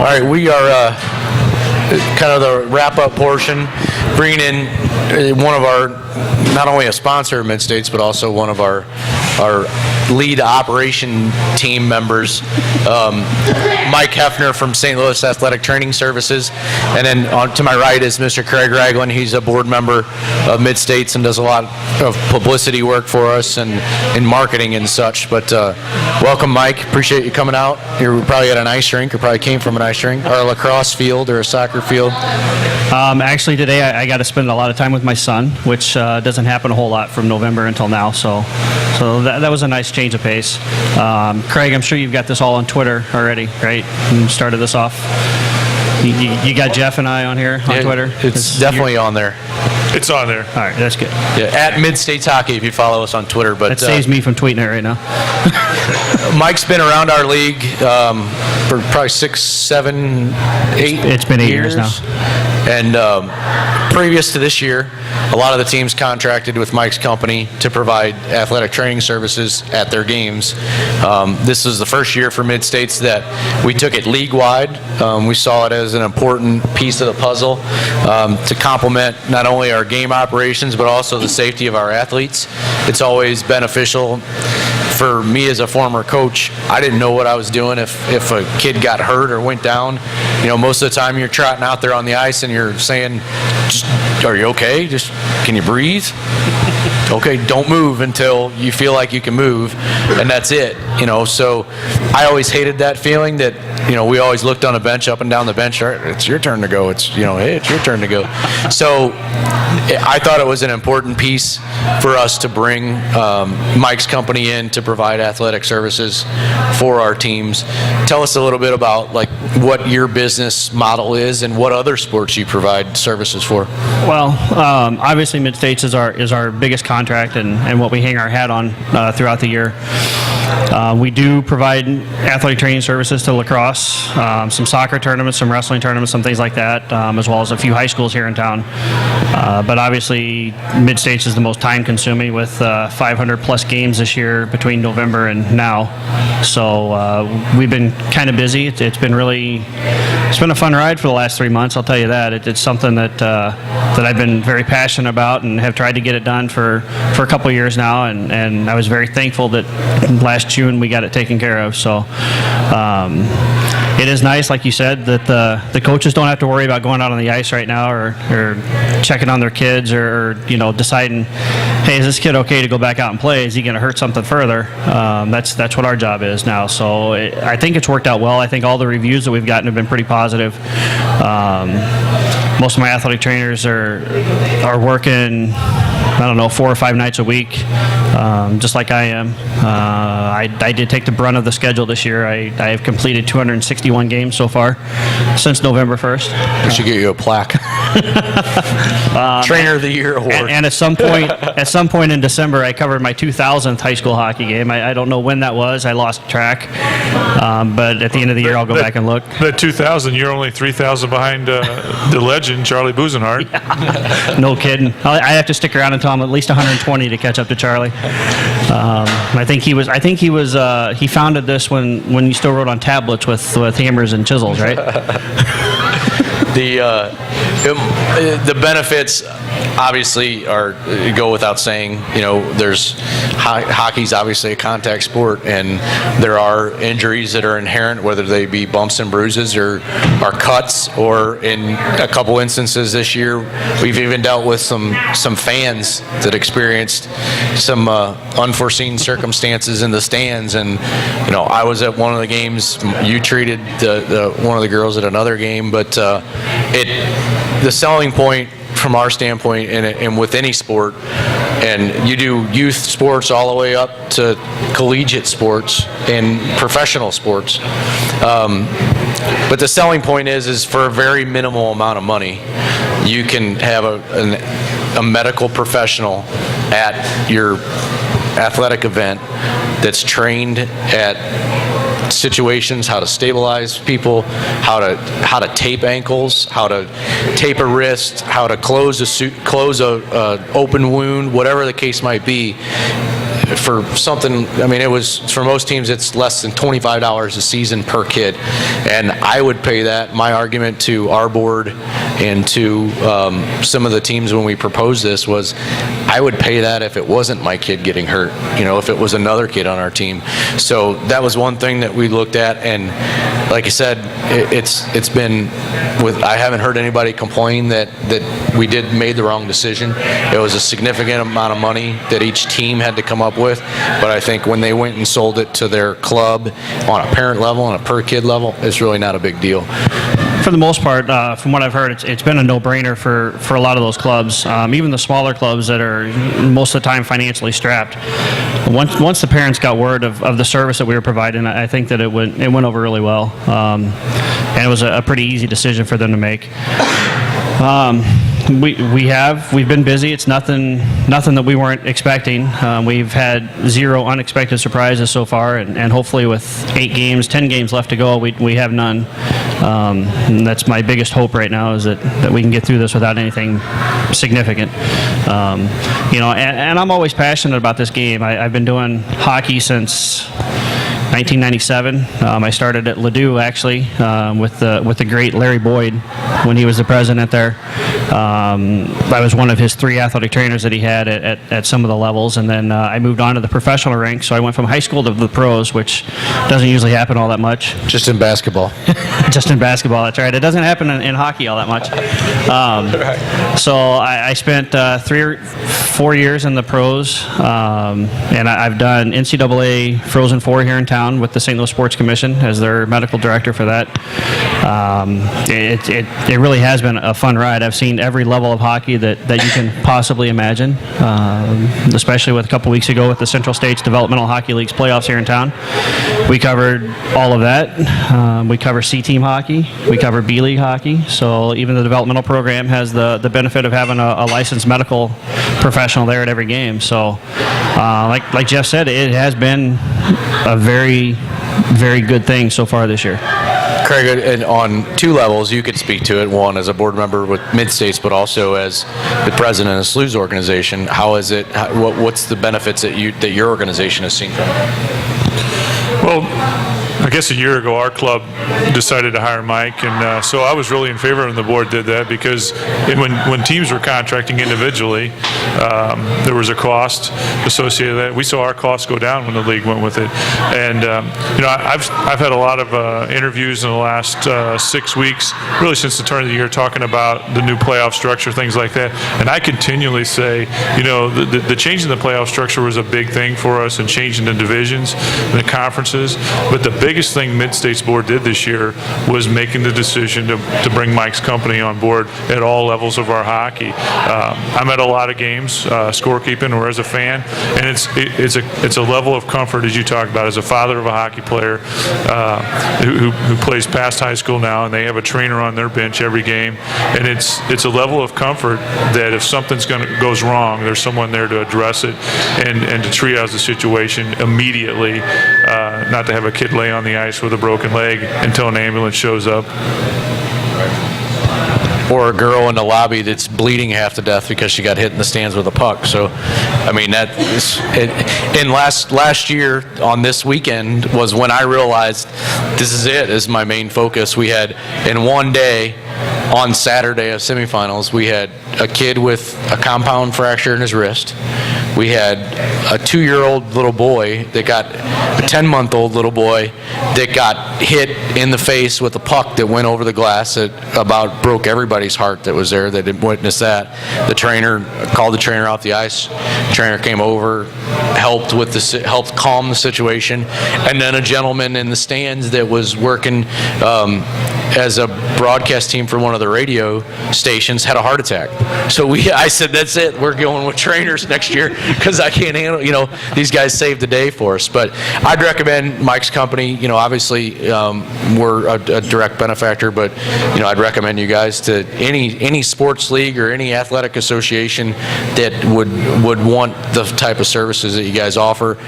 All right, we are kind of the wrap-up portion, bringing in one of our, not only a sponsor of Mid-States, but also one of our lead operation team members, Mike Heffner from St. Louis Athletic Training Services. And then to my right is Mr. Craig Ragland. He's a board member of Mid-States and does a lot of publicity work for us and in marketing and such. But welcome, Mike. Appreciate you coming out. You're probably at an ice rink, or probably came from an ice rink, or a lacrosse field, or a soccer field. Actually, today I got to spend a lot of time with my son, which doesn't happen a whole lot from November until now. So that was a nice change of pace. Craig, I'm sure you've got this all on Twitter already, right? You started this off. You got Jeff and I on here on Twitter? It's definitely on there. It's on there. All right, that's good. Yeah, at Mid-States Hockey if you follow us on Twitter. But that saves me from tweeting it right now. Mike's been around our league for probably 6, 7, 8 It's been 8 years now. And previous to this year, a lot of the teams contracted with Mike's company to provide athletic training services at their games. This is the first year for Mid-States that we took it league-wide. We saw it as an important piece of the puzzle to complement not only our game operations, but also the safety of our athletes. It's always beneficial. For me as a former coach, I didn't know what I was doing if a kid got hurt or went down. You know, most of the time you're trotting out there on the ice and you're saying, just, are you okay? Just, can you breathe? Okay, don't move until you feel like you can move, and that's it. You know, so I always hated that feeling that, you know, we always looked on a bench, up and down the bench, all right, it's your turn to go. It's, you know, hey, it's your turn to go. So I thought it was an important piece for us to bring Mike's company in to provide athletic services for our teams. Tell us a little bit about like what your business model is and what other sports you provide services for. Well, obviously Mid-States is our biggest contract and what we hang our hat on throughout the year. We do provide athletic training services to lacrosse, some soccer tournaments, some wrestling tournaments, some things like that, as well as a few high schools here in town. But obviously, Mid-States is the most time-consuming with 500-plus games this year between November and now. So we've been kind of busy. It's been a fun ride for the last 3 months, I'll tell you that. It's something that I've been very passionate about and have tried to get it done for a couple of years now, and I was very thankful that last June we got it taken care of. So it is nice, like you said, that the coaches don't have to worry about going out on the ice right now or checking on their kids or you know, deciding, hey, is this kid okay to go back out and play? Is he going to hurt something further? That's what our job is now. So I think it's worked out well. I think all the reviews that we've gotten have been pretty positive. Most of my athletic trainers are working, I don't know, 4 or 5 nights a week, just like I am. I did take the brunt of the schedule this year. I have completed 261 games so far since November 1st. We should get you a plaque. Trainer of the Year award. And at some point in December, I covered my 2000th high school hockey game. I don't know when that was. I lost track. But at the end of the year, I'll go back and look. The 2000, you're only 3,000 behind the legend, Charlie Busenhart. Yeah. No kidding. I have to stick around until I'm at least 120 to catch up to Charlie. He founded this when you still wrote on tablets with hammers and chisels, right? The benefits obviously go without saying. You know, there's hockey's obviously a contact sport, and there are injuries that are inherent, whether they be bumps and bruises or cuts, or in a couple instances this year, we've even dealt with some fans that experienced some unforeseen circumstances in the stands. And you know, I was at one of the games. You treated one of the girls at another game, but the selling point from our standpoint, and with any sport, and you do youth sports all the way up to collegiate sports and professional sports, but the selling point is for a very minimal amount of money, you can have a medical professional at your athletic event that's trained at situations, how to stabilize people, how to tape ankles, how to tape a wrist, how to close a open wound, whatever the case might be. for something, I mean, it was, for most teams, it's less than $25 a season per kid. And I would pay that. My argument to our board and to some of the teams when we proposed this was, I would pay that if it wasn't my kid getting hurt, if it was another kid on our team. So that was one thing that we looked at, and like I said, it's been I haven't heard anybody complain that we made the wrong decision. It was a significant amount of money that each team had to come up with, but I think when they went and sold it to their club on a parent level and a per kid level, it's really not a big deal. For the most part, from what I've heard, it's been a no-brainer for a lot of those clubs, even the smaller clubs that are most of the time financially strapped. Once the parents got word of the service that we were providing, I think that it went over really well, and it was a pretty easy decision for them to make. We've been busy. It's nothing that we weren't expecting. We've had 0 unexpected surprises so far, and hopefully with 10 games left to go, we have none. And that's my biggest hope right now, is that we can get through this without anything significant. And I'm always passionate about this game. I've been doing hockey since 1997. I started at Ladue, actually, with the great Larry Boyd when he was the president there. I was one of his 3 athletic trainers that he had at some of the levels, and then I moved on to the professional ranks. So I went from high school to the pros, which doesn't usually happen all that much. Just in basketball. Just in basketball, that's right. It doesn't happen in hockey all that much. So I spent 3 or 4 years in the pros, and I've done NCAA Frozen Four here in town with the St. Louis Sports Commission as their medical director for that. It really has been a fun ride. I've seen every level of hockey that you can possibly imagine, especially with a couple weeks ago with the Central States Developmental Hockey League's playoffs here in town. We covered all of that. We cover C-team hockey. We cover B-league hockey. So even the developmental program has the benefit of having a licensed medical professional there at every game. So like Jeff said, it has been a very, very good thing so far this year. Craig, and on 2 levels, you could speak to it. One, as a board member with Mid-States, but also as the president of the SLU's organization. How is it? What's the benefits that your organization has seen from it? Well, I guess a year ago, our club decided to hire Mike, and so I was really in favor when the board did that, because when teams were contracting individually, there was a cost associated with that. We saw our costs go down when the league went with it, and I've had a lot of interviews in the last 6 weeks, really since the turn of the year, talking about the new playoff structure, things like that, and I continually say, the change in the playoff structure was a big thing for us, and changing the divisions and the conferences, but the biggest thing Mid-States Board did this year was making the decision to bring Mike's company on board at all levels of our hockey. I'm at a lot of games, scorekeeping or as a fan, and it's a level of comfort, as you talked about, as a father of a hockey player who plays past high school now, and they have a trainer on their bench every game, and it's a level of comfort that if something's goes wrong, there's someone there to address it and to triage the situation immediately, not to have a kid lay on the ice with a broken leg until an ambulance shows up. Or a girl in the lobby that's bleeding half to death because she got hit in the stands with a puck. So, I mean, that is it. And last year on this weekend was when I realized this is my main focus. We had, in one day, on Saturday of semifinals, we had a kid with a compound fracture in his wrist. We had a 2-year-old little boy that got a 10-month-old little boy that got hit in the face with a puck that went over the glass that about broke everybody's heart that was there that didn't witness that. The trainer called the trainer off the ice. The trainer came over, helped calm the situation, and then a gentleman in the stands that was working as a broadcast team for one of the radio stations had a heart attack. So I said, that's it. We're going with trainers next year because I can't handle, these guys saved the day for us. But I'd recommend Mike's company. Obviously we're a direct benefactor, but I'd recommend you guys to any sports league or any athletic association that would want the type of services that you guys offer.